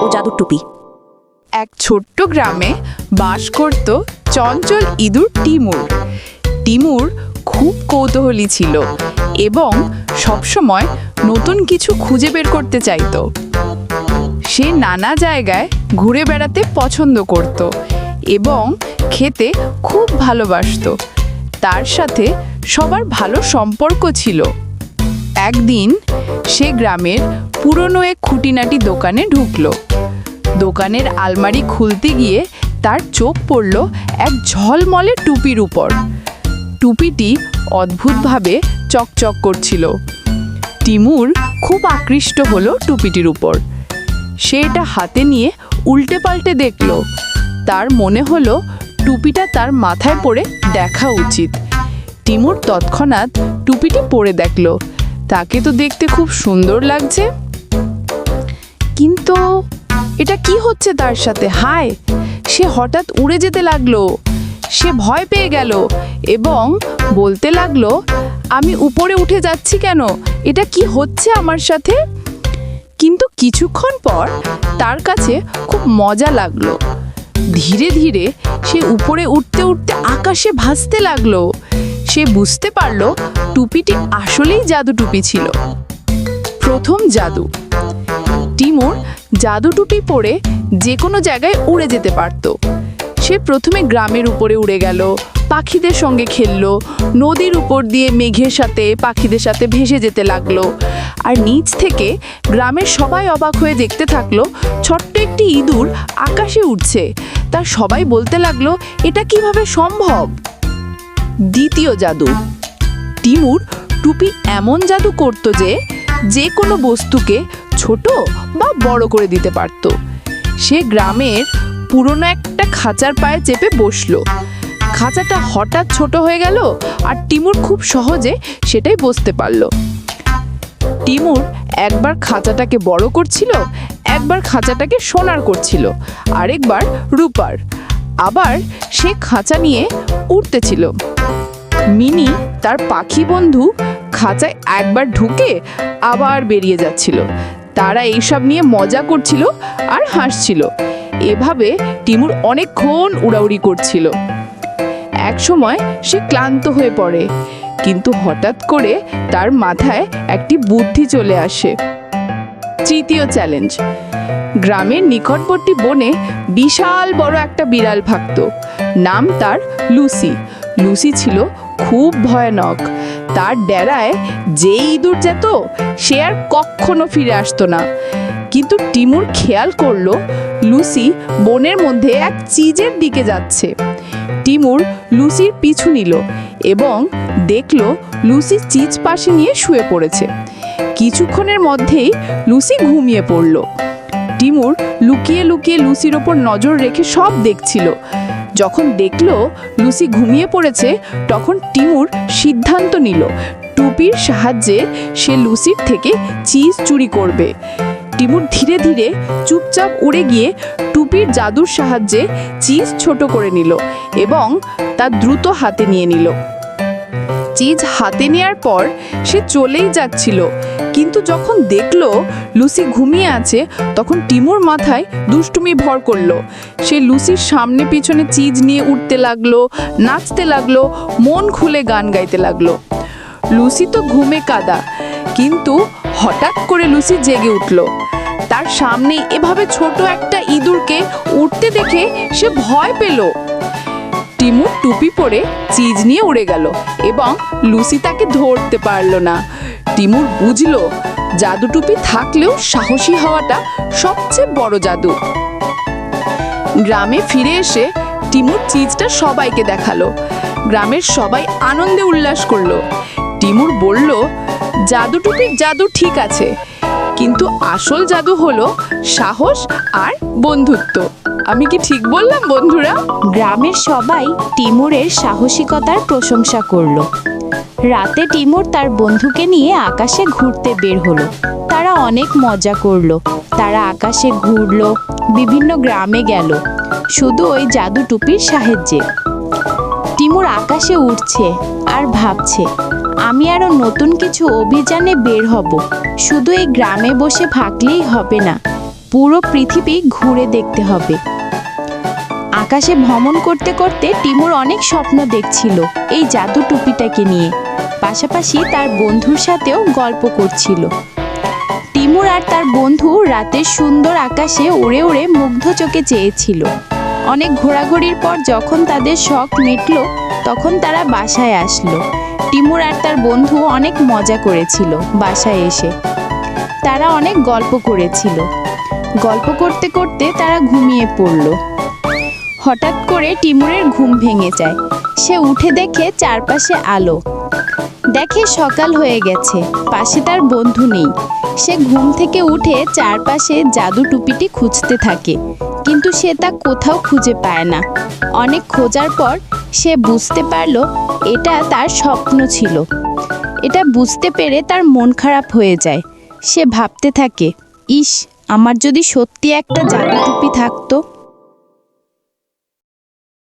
ও জাদুর টুপি। এক ছোট্ট গ্রামে বাস করত চঞ্চল ইঁদুর টিমুর। টিমুর খুব কৌতূহলী ছিল এবং সবসময় নতুন কিছু খুঁজে বের করতে চাইতো। সে নানা জায়গায় ঘুরে বেড়াতে পছন্দ করত এবং খেতে খুব ভালোবাসতো। তার সাথে সবার ভালো সম্পর্ক ছিল। একদিন সে গ্রামের পুরনো এক খুঁটিনাটি দোকানে ঢুকলো। দোকানের আলমারি খুলতে গিয়ে তার চোখ পড়ল এক ঝলমলে টুপির উপর। টুপিটি অদ্ভুতভাবে চকচক করছিল। টিমুর খুব আকৃষ্ট হলো টুপিটির উপর। সে এটা হাতে নিয়ে উল্টে পাল্টে দেখল। তার মনে হলো টুপিটা তার মাথায় পরে দেখা উচিত। টিমুর তৎক্ষণাৎ টুপিটি পরে দেখল। তাকে তো দেখতে খুব সুন্দর লাগছে, কিন্তু এটা কি হচ্ছে তার সাথে? হায়, সে হঠাৎ উড়ে যেতে লাগলো। সে ভয় পেয়ে গেল এবং বলতে লাগলো, আমি উপরে উঠে যাচ্ছি কেন? এটা কি হচ্ছে আমার সাথে? কিন্তু কিছুক্ষণ পর তার কাছে খুব মজা লাগলো। ধীরে ধীরে সে উপরে উঠতে উঠতে আকাশে ভাসতে লাগলো। সে বুঝতে পারলো টুপিটি আসলেই জাদু টুপি ছিল। প্রথম জাদু। টিমুর জাদু টুপি পরে যে কোনো জায়গায় উড়ে যেতে পারত। সে প্রথমে গ্রামের উপরে উড়ে গেল, পাখিদের সঙ্গে খেললো, নদীর উপর দিয়ে মেঘের সাথে পাখিদের সাথে ভেসে যেতে লাগলো। আর নিচ থেকে গ্রামের সবাই অবাক হয়ে দেখতে থাকলো ছোট্ট একটি ইঁদুর আকাশে উঠছে। তার সবাই বলতে লাগলো, এটা কিভাবে সম্ভব? দ্বিতীয় জাদু। টিমুর টুপি এমন জাদু করত যে কোনো বস্তুকে ছোট বা বড় করে দিতে পারত। সে গ্রামের পুরনো একটা খাঁচার পায়ে চেপে বসলো। খাঁচাটা হঠাৎ ছোট হয়ে গেল আর টিমুর খুব সহজে সেটাই বসতে পারল। টিমুর একবার খাঁচাটাকে বড় করছিল, একবার খাঁচাটাকে সোনার করছিল, আরেকবার রূপার। আবার সে খাঁচা নিয়ে উড়তেছিল। মিনি তার পাখি বন্ধু খাঁচায় একবার ঢুকে আবার বেরিয়ে যাচ্ছিল। তারা এইসব নিয়ে মজা করছিল আর হাসছিল। এভাবে টিমুর অনেকক্ষণ উড়াউড়ি করছিল। এক সময় সে ক্লান্ত হয়ে পড়ে, কিন্তু হঠাৎ করে তার মাথায় একটি বুদ্ধি চলে আসে। তৃতীয় চ্যালেঞ্জ। গ্রামের নিকটবর্তী বনে বিশাল বড় একটা বিড়াল থাকত। নাম তার লুসি। লুসি ছিল খুব ভয়ানক। তার ডেরায় যে ইঁদুর যেত সে আর কখনো ফিরে আসতো না। কিন্তু টিমুর খেয়াল করলো লুসি বনের মধ্যে এক চিজের দিকে যাচ্ছে। টিমুর লুসির পিছু নিল এবং দেখলো লুসি চিজ পাশে নিয়ে শুয়ে পড়েছে। কিছুক্ষণের মধ্যেই লুসি ঘুমিয়ে পড়ল। টিমুর লুকিয়ে লুকিয়ে লুসির ওপর নজর রেখে সব দেখছিল। যখন দেখলো লুসি ঘুমিয়ে পড়েছে, তখন টিমুর সিদ্ধান্ত নিল টুপির সাহায্যে সে লুসির থেকে চিজ চুরি করবে। টিমুর ধীরে ধীরে চুপচাপ উড়ে গিয়ে টুপির জাদুর সাহায্যে চিজ ছোট করে নিল এবং তা দ্রুত হাতে নিয়ে নিল। চিজ হাতে নেওয়ার পর সে চলেই যাচ্ছিল, কিন্তু যখন দেখলো লুসি ঘুমিয়ে আছে তখন টিমুর মাথায় দুষ্টুমি ভর করলো। সে লুসির সামনে পিছনে চিজ নিয়ে উঠতে লাগলো, নাচতে লাগলো, মন খুলে গান গাইতে লাগলো। লুসি তো ঘুমে কাদা, কিন্তু হঠাৎ করে লুসি জেগে উঠল। তার সামনে এভাবে ছোট একটা ইঁদুরকে উঠতে দেখে সে ভয় পেল। টিমুর টুপি পরে চিজ নিয়ে উড়ে গেল এবং লুসি তাকে ধরতে পারল না। টিমুর বুঝলো জাদু টুপি থাকলেও সাহসী হওয়াটা সবচেয়ে বড় জাদু। গ্রামে ফিরে এসে টিমুর চিজটা সবাইকে দেখালো। গ্রামের সবাই আনন্দে উল্লাস করলো। টিমুর বলল, জাদু টুপির জাদু ঠিক আছে, কিন্তু আসল জাদু হলো সাহস আর বন্ধুত্ব। আমি কি ঠিক বললাম বন্ধুরা? গ্রামের সবাই টিমুরের সাহসিকতার প্রশংসা করলো। রাতে টিমুর তার বন্ধুকে নিয়ে আকাশে ঘুরতে বের হলো। তারা অনেক মজা করলো। তারা আকাশে ঘুরলো, বিভিন্ন গ্রামে গেল, শুধু ওই জাদু টুপির সাহায্যে। টিমুর আকাশে উঠছে আর ভাবছে, আমি আরো নতুন কিছু অভিযানে বের হব। শুধু এই গ্রামে বসে থাকলেই হবে না, পুরো পৃথিবী ঘুরে দেখতে হবে। আকাশে ভ্রমণ করতে করতে টিমুর অনেক স্বপ্ন দেখছিল এই জাদু টুপিটাকে নিয়ে, পাশাপাশি তার বন্ধুর সাথেও গল্প করছিল। টিমুর আর তার বন্ধু রাতের সুন্দর আকাশে উড়ে উড়ে মুগ্ধ চোখে চেয়েছিল। অনেক ঘোরাঘুরির পর যখন তাদের শখ মিটল, তখন তারা বাসায় আসলো। টিমুর আর তার বন্ধু অনেক মজা করেছিল। বাসায় এসে তারা অনেক গল্প করেছিল। গল্প করতে করতে তারা ঘুমিয়ে পড়ল। হঠাৎ করে টিমুরের ঘুম ভেঙে যায়। সে উঠে দেখে চারপাশে আলো। দেখে সকাল হয়ে গেছে, পাশে তার বন্ধু নেই। সে ঘুম থেকে উঠে চারপাশে জাদু টুপিটি খুঁজতে থাকে, কিন্তু সে তা কোথাও খুঁজে পায় না। অনেক খোঁজার পর সে বুঝতে পারল এটা তার স্বপ্ন ছিল। এটা বুঝতে পেরে তার মন খারাপ হয়ে যায়। সে ভাবতে থাকে, ইস, আমার যদি সত্যি একটা জাদু টুপি থাকতো।